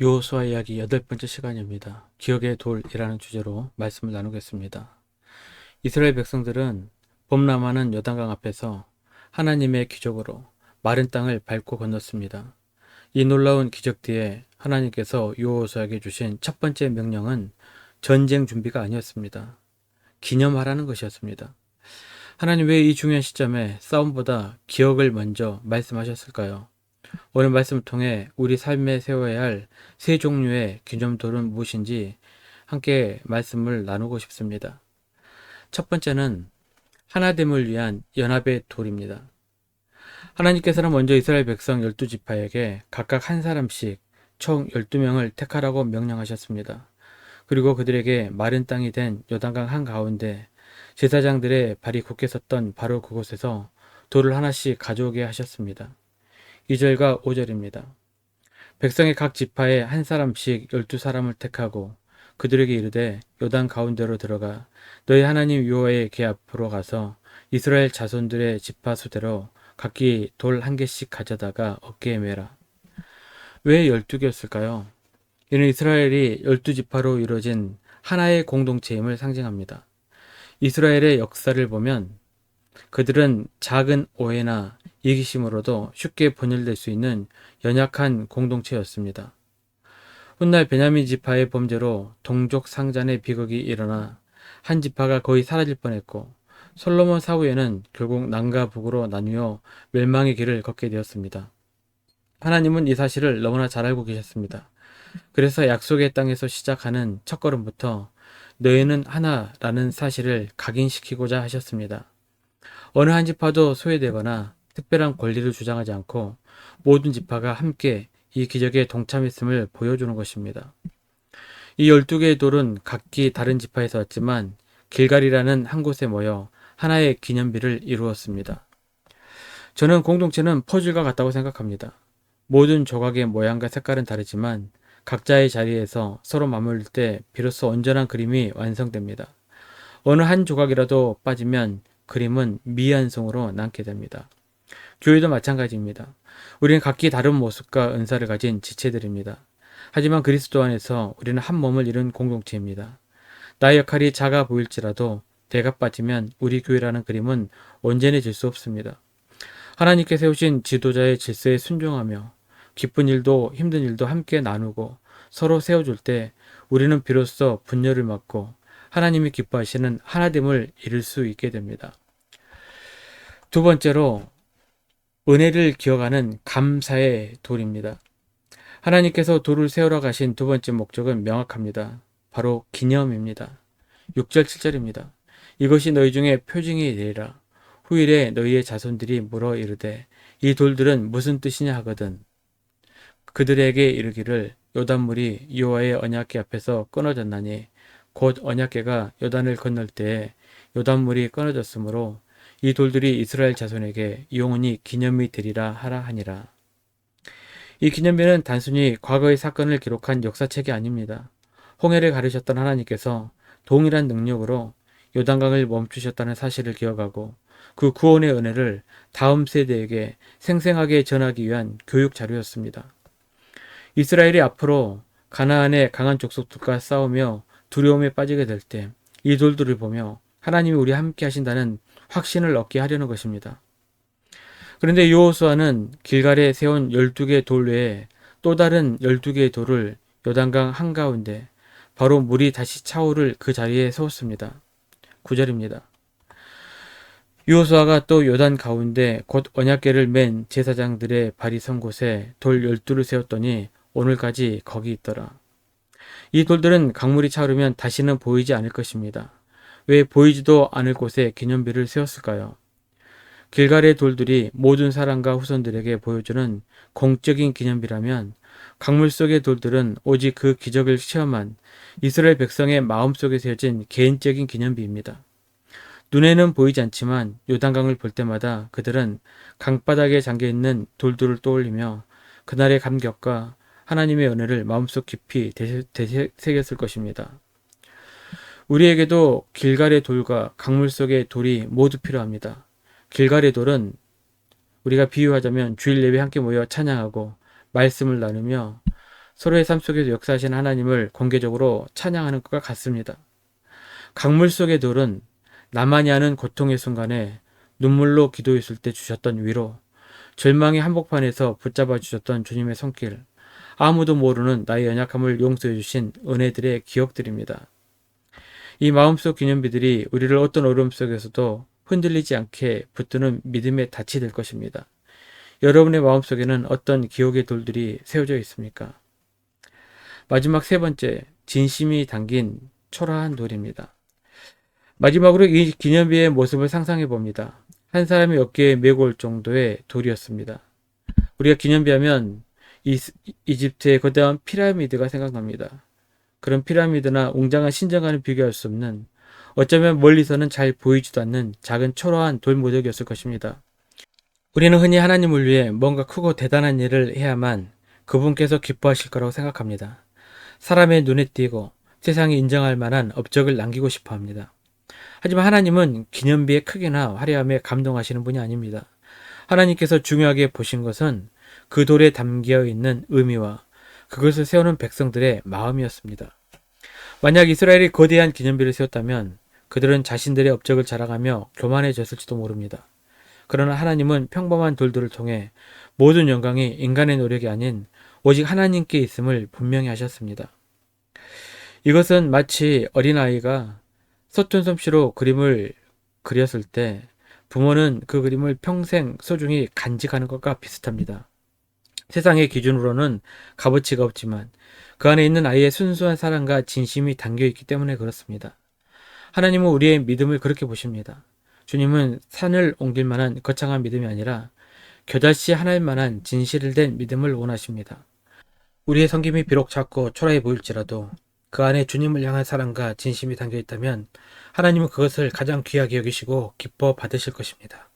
여호수아 이야기 8번째 시간입니다. 기억의 돌이라는 주제로 말씀을 나누겠습니다. 이스라엘 백성들은 범람하는 요단강 앞에서 하나님의 기적으로 마른 땅을 밟고 건넜습니다. 이 놀라운 기적 뒤에 하나님께서 여호수아에게 주신 첫 번째 명령은 전쟁 준비가 아니었습니다. 기념하라는 것이었습니다. 하나님 왜 이 중요한 시점에 싸움보다 기억을 먼저 말씀하셨을까요? 오늘 말씀을 통해 우리 삶에 세워야 할 세 종류의 기념돌은 무엇인지 함께 말씀을 나누고 싶습니다. 첫 번째는 하나됨을 위한 연합의 돌입니다. 하나님께서는 먼저 이스라엘 백성 12지파에게 각각 한 사람씩 총 12명을 택하라고 명령하셨습니다. 그리고 그들에게 마른 땅이 된 요단강 한가운데 제사장들의 발이 굳게 섰던 바로 그곳에서 돌을 하나씩 가져오게 하셨습니다. 2절과 5절입니다. 백성의 각 지파에 한 사람씩 12사람을 택하고 그들에게 이르되 요단 가운데로 들어가 너희 하나님 여호와의 궤 앞으로 가서 이스라엘 자손들의 지파 수대로 각기 돌 한 개씩 가져다가 어깨에 매라. 왜 12개였을까요? 이는 이스라엘이 12지파로 이루어진 하나의 공동체임을 상징합니다. 이스라엘의 역사를 보면 그들은 작은 오해나 이기심으로도 쉽게 분열될 수 있는 연약한 공동체였습니다. 훗날 베냐민 지파의 범죄로 동족 상잔의 비극이 일어나 한 지파가 거의 사라질 뻔했고 솔로몬 사후에는 결국 남과 북으로 나뉘어 멸망의 길을 걷게 되었습니다. 하나님은 이 사실을 너무나 잘 알고 계셨습니다. 그래서 약속의 땅에서 시작하는 첫걸음부터 너희는 하나라는 사실을 각인시키고자 하셨습니다. 어느 한 지파도 소외되거나 특별한 권리를 주장하지 않고 모든 지파가 함께 이 기적에 동참했음을 보여주는 것입니다. 이 12개의 돌은 각기 다른 지파에서 왔지만 길갈이라는 한 곳에 모여 하나의 기념비를 이루었습니다. 저는 공동체는 퍼즐과 같다고 생각합니다. 모든 조각의 모양과 색깔은 다르지만 각자의 자리에서 서로 맞물릴 때 비로소 온전한 그림이 완성됩니다. 어느 한 조각이라도 빠지면 그림은 미완성으로 남게 됩니다. 교회도 마찬가지입니다. 우리는 각기 다른 모습과 은사를 가진 지체들입니다. 하지만 그리스도 안에서 우리는 한 몸을 이룬 공동체입니다. 나의 역할이 작아 보일지라도 대가 빠지면 우리 교회라는 그림은 온전해질 수 없습니다. 하나님께 세우신 지도자의 질서에 순종하며 기쁜 일도 힘든 일도 함께 나누고 서로 세워줄 때 우리는 비로소 분열을 막고 하나님이 기뻐하시는 하나됨을 이룰 수 있게 됩니다. 두 번째로 은혜를 기억하는 감사의 돌입니다. 하나님께서 돌을 세우러 가신 두 번째 목적은 명확합니다. 바로 기념입니다. 6절 7절입니다. 이것이 너희 중에 표징이 되리라. 후일에 너희의 자손들이 물어 이르되 이 돌들은 무슨 뜻이냐 하거든 그들에게 이르기를 요단물이 여호와의 언약궤 앞에서 끊어졌나니 곧 언약궤가 요단을 건널 때에 요단물이 끊어졌으므로 이 돌들이 이스라엘 자손에게 영원히 기념이 되리라 하라 하니라. 이 기념비는 단순히 과거의 사건을 기록한 역사책이 아닙니다. 홍해를 가르셨던 하나님께서 동일한 능력으로 요단강을 멈추셨다는 사실을 기억하고 그 구원의 은혜를 다음 세대에게 생생하게 전하기 위한 교육 자료였습니다. 이스라엘이 앞으로 가나안의 강한 족속들과 싸우며 두려움에 빠지게 될 때 이 돌들을 보며 하나님이 우리 함께 하신다는 확신을 얻게 하려는 것입니다. 그런데 여호수아는 길갈에 세운 12개 돌 외에 또 다른 12개의 돌을 요단강 한가운데 바로 물이 다시 차오를 그 자리에 세웠습니다. 9절입니다. 여호수아가 또 요단 가운데 곧 언약궤를 맨 제사장들의 발이 선 곳에 돌 12를 세웠더니 오늘까지 거기 있더라. 이 돌들은 강물이 차오르면 다시는 보이지 않을 것입니다. 왜 보이지도 않을 곳에 기념비를 세웠을까요? 길갈의 돌들이 모든 사람과 후손들에게 보여주는 공적인 기념비라면 강물 속의 돌들은 오직 그 기적을 체험한 이스라엘 백성의 마음속에 세워진 개인적인 기념비입니다. 눈에는 보이지 않지만 요단강을 볼 때마다 그들은 강바닥에 잠겨있는 돌들을 떠올리며 그날의 감격과 하나님의 은혜를 마음속 깊이 되새겼을 것입니다. 우리에게도 길갈의 돌과 강물 속의 돌이 모두 필요합니다. 길갈의 돌은 우리가 비유하자면 주일 예배 함께 모여 찬양하고 말씀을 나누며 서로의 삶 속에서 역사하시는 하나님을 공개적으로 찬양하는 것과 같습니다. 강물 속의 돌은 나만이 아는 고통의 순간에 눈물로 기도했을 때 주셨던 위로, 절망의 한복판에서 붙잡아 주셨던 주님의 손길, 아무도 모르는 나의 연약함을 용서해 주신 은혜들의 기억들입니다. 이 마음속 기념비들이 우리를 어떤 어려움 속에서도 흔들리지 않게 붙드는 믿음의 닻이 될 것입니다. 여러분의 마음속에는 어떤 기억의 돌들이 세워져 있습니까? 마지막 세 번째, 진심이 담긴 초라한 돌입니다. 마지막으로 이 기념비의 모습을 상상해 봅니다. 한 사람의 어깨에 메고 올 정도의 돌이었습니다. 우리가 기념비하면 이집트의 거대한 피라미드가 생각납니다. 그런 피라미드나 웅장한 신전과는 비교할 수 없는, 어쩌면 멀리서는 잘 보이지도 않는 작은 초라한 돌모델이었을 것입니다. 우리는 흔히 하나님을 위해 뭔가 크고 대단한 일을 해야만 그분께서 기뻐하실 거라고 생각합니다. 사람의 눈에 띄고 세상이 인정할 만한 업적을 남기고 싶어 합니다. 하지만 하나님은 기념비의 크기나 화려함에 감동하시는 분이 아닙니다. 하나님께서 중요하게 보신 것은 그 돌에 담겨 있는 의미와 그것을 세우는 백성들의 마음이었습니다. 만약 이스라엘이 거대한 기념비를 세웠다면 그들은 자신들의 업적을 자랑하며 교만해졌을지도 모릅니다. 그러나 하나님은 평범한 돌들을 통해 모든 영광이 인간의 노력이 아닌 오직 하나님께 있음을 분명히 하셨습니다. 이것은 마치 어린아이가 서툰 솜씨로 그림을 그렸을 때 부모는 그 그림을 평생 소중히 간직하는 것과 비슷합니다. 세상의 기준으로는 값어치가 없지만 그 안에 있는 아이의 순수한 사랑과 진심이 담겨있기 때문에 그렇습니다. 하나님은 우리의 믿음을 그렇게 보십니다. 주님은 산을 옮길 만한 거창한 믿음이 아니라 겨자씨 하나일 만한 진실된 믿음을 원하십니다. 우리의 섬김이 비록 작고 초라해 보일지라도 그 안에 주님을 향한 사랑과 진심이 담겨 있다면 하나님은 그것을 가장 귀하게 여기시고 기뻐 받으실 것입니다.